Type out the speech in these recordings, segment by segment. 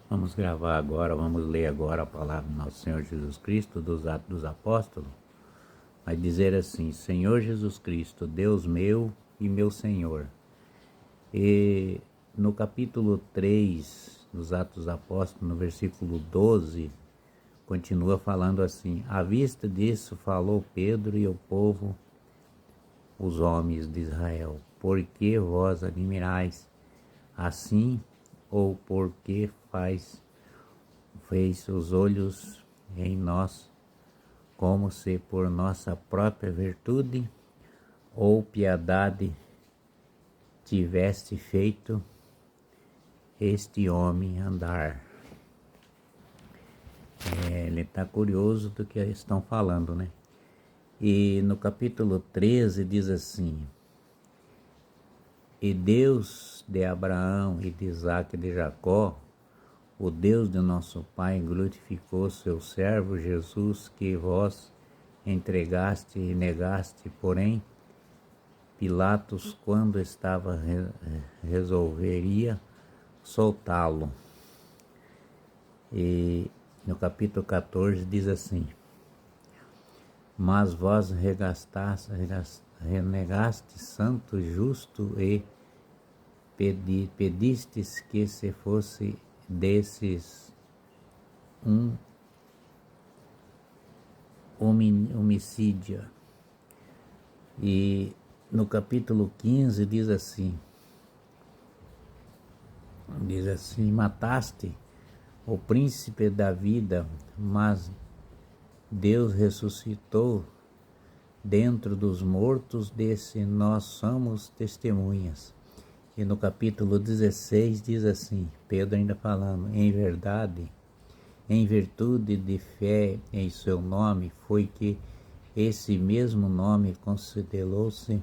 Vamos gravar agora, vamos ler agora a palavra do nosso Senhor Jesus Cristo, dos Atos dos Apóstolos. Vai dizer assim: Senhor Jesus Cristo, Deus meu e meu Senhor. E no capítulo 3 dos Atos dos Apóstolos, no versículo 12, continua falando assim: à vista disso falou Pedro e o povo, os homens de Israel: por que vós admirais assim, ou por que fez os olhos em nós, como se por nossa própria virtude ou piedade tivesse feito este homem andar? Ele está curioso do que estão falando, né? E no capítulo 13 diz assim: e Deus de Abraão e de Isaque e de Jacó, o Deus de nosso Pai, glorificou seu servo Jesus, que vós entregaste e negaste, porém Pilatos, quando estava resolveria soltá-lo. E no capítulo 14 diz assim: mas vós renegaste santo, justo, e pedistes que se fosse desses um homicídio. E no capítulo 15 diz assim: mataste o príncipe da vida, mas Deus ressuscitou dentro dos mortos, desse nós somos testemunhas. E no capítulo 16 diz assim, Pedro ainda falando: em verdade, em virtude de fé em seu nome, foi que esse mesmo nome considerou-se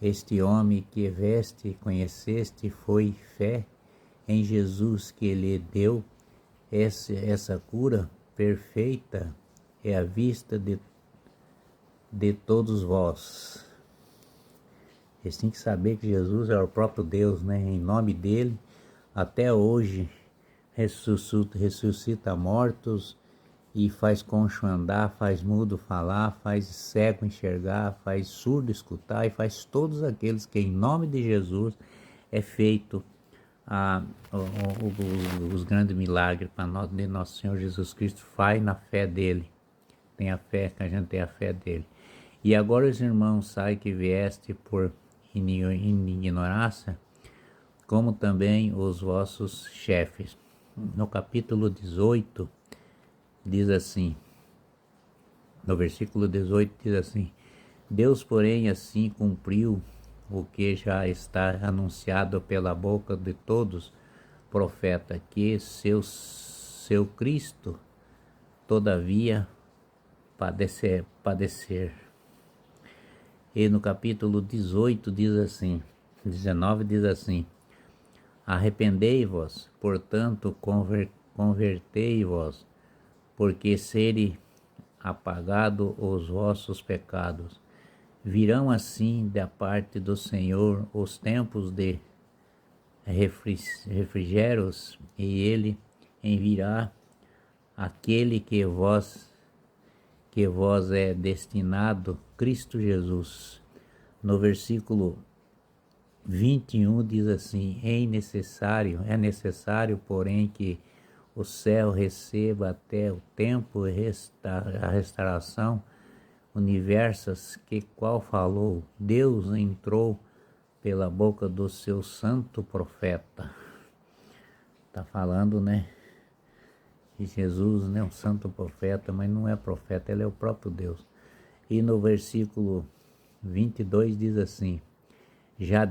este homem que veste conheceste, foi fé em Jesus que lhe deu essa cura perfeita é à vista de todos vós. Eles têm que saber que Jesus é o próprio Deus, né? Em nome dele, até hoje, ressuscita mortos e faz concho andar, faz mudo falar, faz cego enxergar, faz surdo escutar e faz todos aqueles que em nome de Jesus é feito os grandes milagres para nós, de nosso Senhor Jesus Cristo. Faz na fé dele. Tem a fé, que a gente tem a fé dele. E agora os irmãos sabem que vieste por ignorância, como também os vossos chefes. No capítulo 18 diz assim, no versículo 18 diz assim: Deus, porém, assim cumpriu o que já está anunciado pela boca de todos profeta, que seu Cristo todavia padecer. E no capítulo 18 diz assim, 19 diz assim: arrependei-vos, portanto, convertei-vos, porque serem apagados os vossos pecados. Virão assim da parte do Senhor os tempos de refrigérios, e ele enviará aquele que vós é destinado, Cristo Jesus. No versículo 21 diz assim: é necessário, porém, que o céu receba até o tempo a restauração universas, que qual falou Deus entrou pela boca do seu santo profeta. Está falando, né? E Jesus, né, um santo profeta, mas não é profeta, ele é o próprio Deus. E no versículo 22 diz assim: já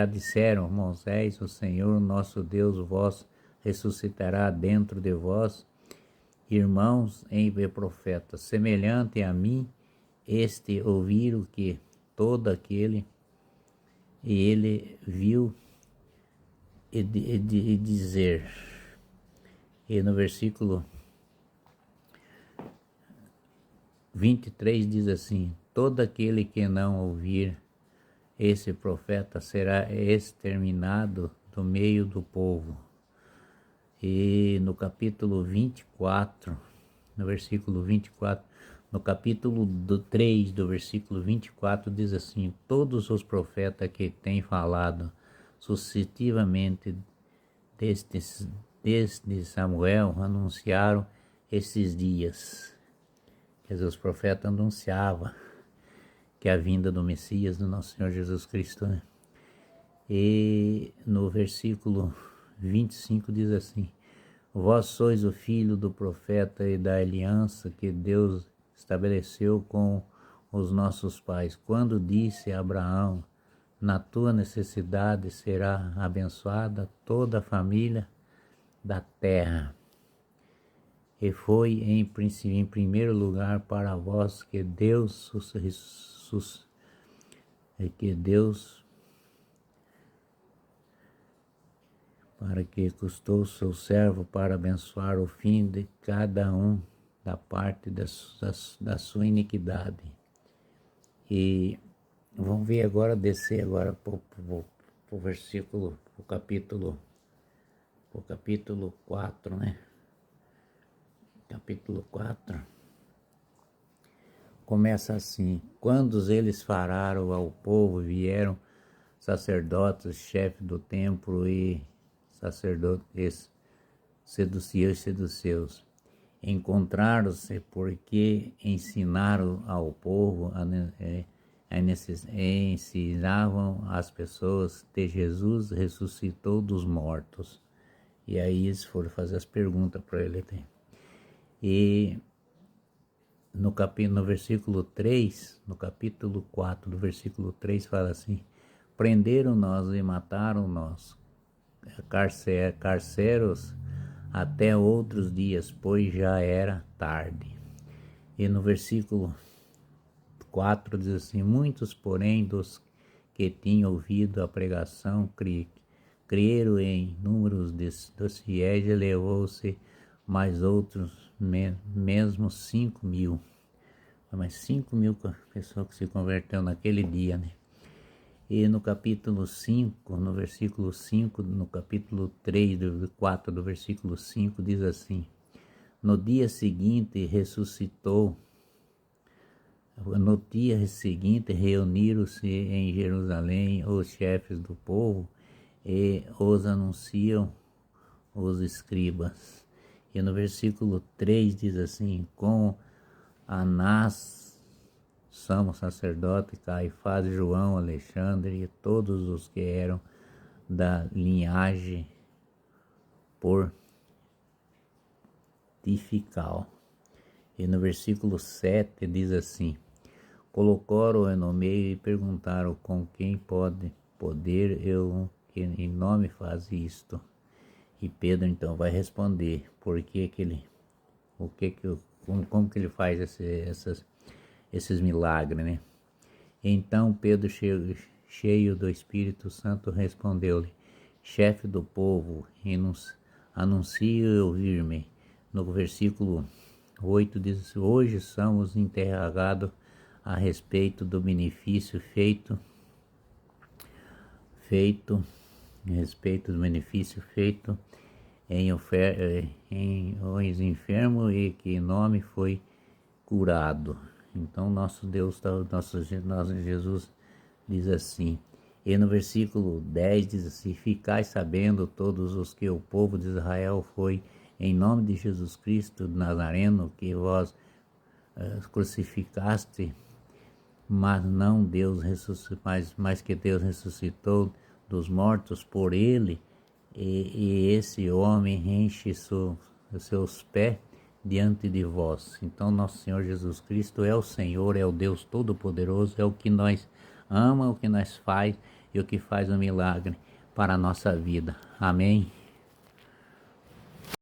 disseram Moisés, o Senhor nosso Deus vós ressuscitará dentro de vós irmãos em profetas, semelhante a mim, este ouviram que todo aquele, e ele viu e dizer. E no versículo 23 diz assim: todo aquele que não ouvir esse profeta será exterminado do meio do povo. E no capítulo 24, no versículo 24, no capítulo 3 do versículo 24 diz assim: todos os profetas que têm falado sucessivamente desde Samuel anunciaram esses dias. Quer dizer, os profetas anunciavam que a vinda do Messias, do nosso Senhor Jesus Cristo, né? E no versículo 25 diz assim: vós sois o filho do profeta e da aliança que Deus estabeleceu com os nossos pais, quando disse a Abraão: na tua necessidade será abençoada toda a família da terra. E foi em primeiro lugar para vós que Deus para que custou seu servo para abençoar o fim de cada um da parte da sua iniquidade. E vamos ver agora, descer agora para o versículo, o capítulo 4, né? Capítulo 4 começa assim: quando eles falaram ao povo, vieram sacerdotes, chefe do templo e sacerdotes seduceus, encontraram-se porque ensinaram ao povo ensinavam as pessoas que Jesus ressuscitou dos mortos. E aí eles foram fazer as perguntas para ele. E no versículo 3, no capítulo 4, do versículo 3 fala assim: prenderam-nos e mataram-nos, carceros até outros dias, pois já era tarde. E no versículo 4 diz assim: muitos, porém, dos que tinham ouvido a pregação creram em números dos fiéis, e levou-se mais outros, mesmo 5.000. Mas 5.000 pessoas que se converteram naquele dia, né? E no capítulo 5, no versículo 5, no capítulo 3, do 4 do versículo 5, diz assim: no dia seguinte reuniram-se em Jerusalém os chefes do povo e os anunciam os escribas. E no versículo 3 diz assim: com Anás, sumo sacerdote, Caifás, João, Alexandre e todos os que eram da linhagem pontifical. E no versículo 7 diz assim: colocaram-o no meio e perguntaram: com quem poder eu que em nome faz isto? E Pedro então vai responder como que ele faz esses milagres, né? Então Pedro, cheio do Espírito Santo, respondeu-lhe: chefe do povo, anuncie e ouvir-me. No versículo 8 diz: hoje somos interrogados a respeito do benefício feito em os enfermos e que nome foi curado. Então nosso Deus, nosso Jesus diz assim. E no versículo 10 diz assim: ficai sabendo todos os que o povo de Israel foi em nome de Jesus Cristo Nazareno que vós crucificaste, mas não Deus ressuscitou, mas que Deus ressuscitou dos mortos por ele, e esse homem enche os seus pés diante de vós. Então nosso Senhor Jesus Cristo é o Senhor, é o Deus Todo-Poderoso, é o que nós ama, o que nós faz e o que faz o milagre para a nossa vida. Amém.